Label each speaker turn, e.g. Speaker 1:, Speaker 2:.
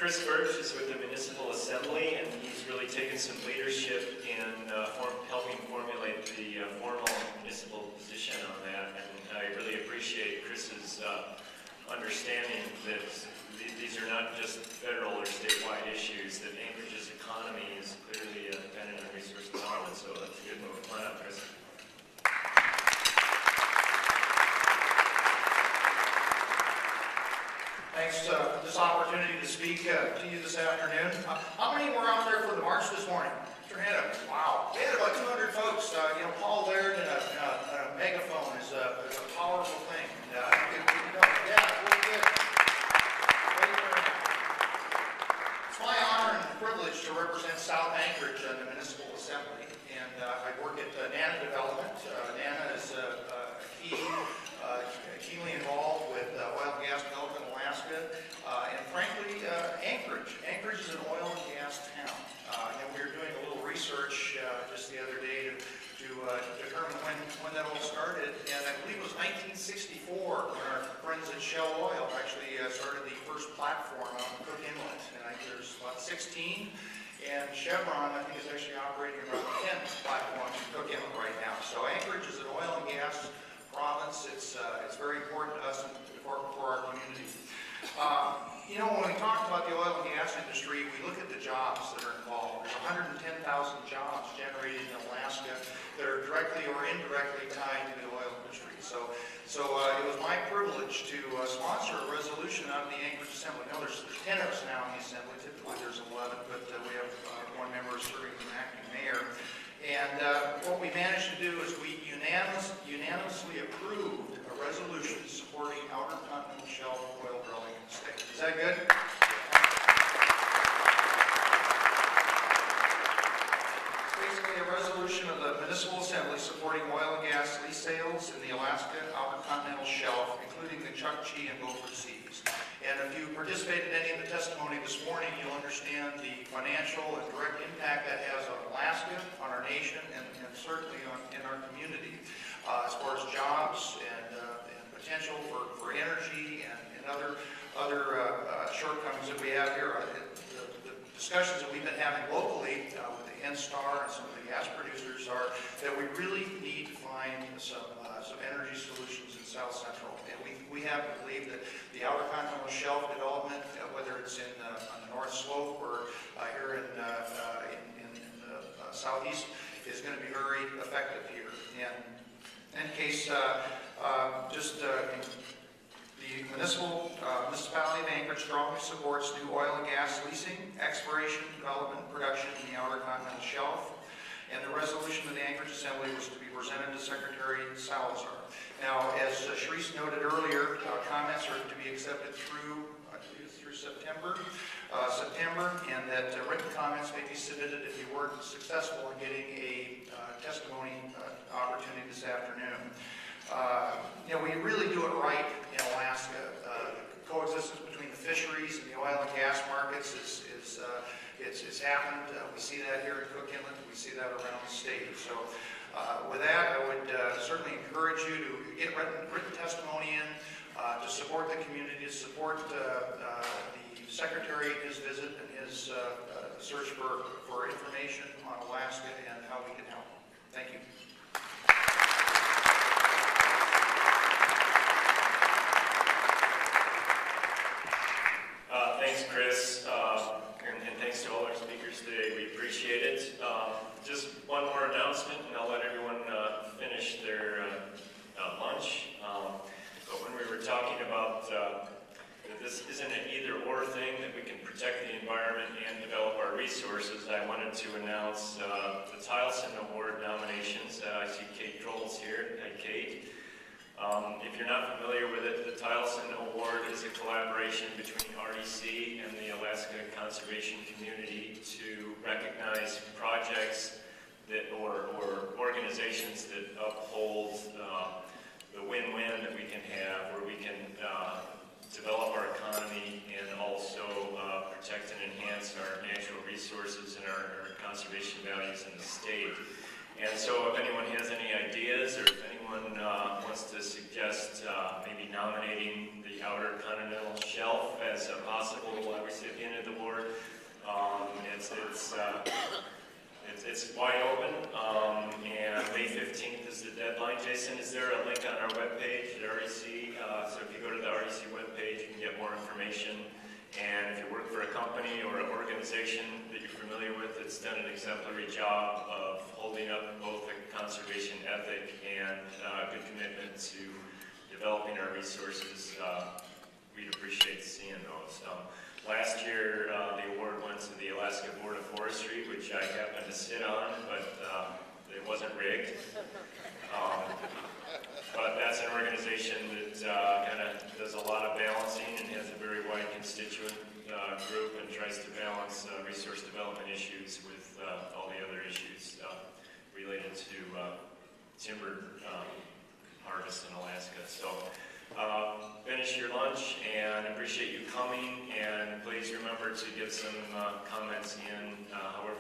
Speaker 1: Birch is with the Municipal Assembly, and he's really taken some leadership in helping formulate the formal municipal position on that. And I really appreciate Chris's understanding that these are not just federal or statewide issues, that Anchorage's economy is clearly dependent on resource development, so that's a good move. Come on up, Chris.
Speaker 2: Thanks for this opportunity to speak to you this afternoon. How many were out there for the march this morning? Put your hand up. Wow. We had about 200 folks. Paul Laird and a megaphone is a powerful thing. Yeah, really good. It's my honor and privilege to represent South Anchorage in the Municipal Assembly. And I work at NANA Development. NANA is keenly involved with oil and gas development in Alaska, and frankly, Anchorage is an oil and gas town. We were doing a little research just the other day to determine when that all started, and I believe it was 1964 when our friends at Shell Oil actually started the first platform on Cook Inlet, and I think there's about 16. And Chevron, I think, is actually operating around 10 platforms in Cook Inlet right now. So Anchorage is an oil and gas province. It's very important to us and for our community. When we talk about the oil and gas industry, we look at the jobs that are involved. There's 110,000 jobs generated in Alaska that are directly or indirectly tied to the oil industry. So it was my privilege to sponsor a resolution out of the Anchorage Assembly. Now there's 10 of us now in the Assembly. Typically there's 11, but we have one member serving as an acting mayor. And what we managed to do is we unanimously approved a resolution supporting outer continental shelf oil drilling in the state. Is that good? It's basically a resolution of the Municipal Assembly supporting oil and gas lease sales in the Alaska outer continental shelf, including the Chukchi and Beaufort Seas. And if you participated in any of the testimony this morning, you'll understand the financial and direct impact that has on Alaska, on our nation, and certainly in our community, as far as jobs and potential for energy and other shortcomings that we have here. The discussions that we've been having locally with the NSTAR and some of the gas producers are that we really need to find some energy solutions in South Central. And we happen to believe that the outer continental shelf development, whether it's on the North Slope or here in the southeast, is going to be very effective here. And in any case, the municipality of Anchorage strongly supports new oil and gas leasing, exploration, development, and production in the outer continental shelf. And the resolution of the Anchorage Assembly was to be presented to Secretary Salazar. Now, as Charisse noted earlier, comments are to be accepted through, I believe it's through September, and that written comments may be submitted if you weren't successful in getting a testimony opportunity this afternoon. We really do it right in Alaska. Coexistence between the fisheries and the oil and gas markets it's happened. We see that here in Cook Inlet. We see that around the state. So with that, I would certainly encourage you to get written testimony in to support the community, to support the Secretary in his visit and his search for information on Alaska and how we can help. Thank you.
Speaker 1: Thanks, Chris, and thanks to all our speakers today. We appreciate it. Just one more announcement, and I'll let everyone finish their lunch. But when we were talking about that this isn't an either-or thing, that we can protect the environment and develop our resources, I wanted to announce the Tileson Award nominations. I see Kate Trolls here. Hi, Kate. If you're not familiar with it, the Tileson Award is a collaboration between RDC and the Alaska conservation community to recognize projects or organizations that uphold the win-win that we can have, where we can develop our economy and also protect and enhance our natural resources and our conservation values in the state. And so if anyone has any ideas, or if anyone wants to suggest maybe nominating the outer continental shelf as a possible recipient of the award, It's wide open, and May 15th is the deadline. Jason, is there a link on our webpage at RDC? So if you go to the RDC webpage, you can get more information. And if you work for a company or an organization that you're familiar with that's done an exemplary job of holding up both a conservation ethic and good commitment to developing our resources, we'd appreciate seeing those. Last year, the award went to the Alaska Board of Forestry, which I happened to sit on, but it wasn't rigged. But that's an organization that kind of does a lot of balancing and has a very wide constituent group and tries to balance resource development issues with all the other issues related to timber harvest in Alaska. So finish your lunch and appreciate you coming, and please remember to get some comments in however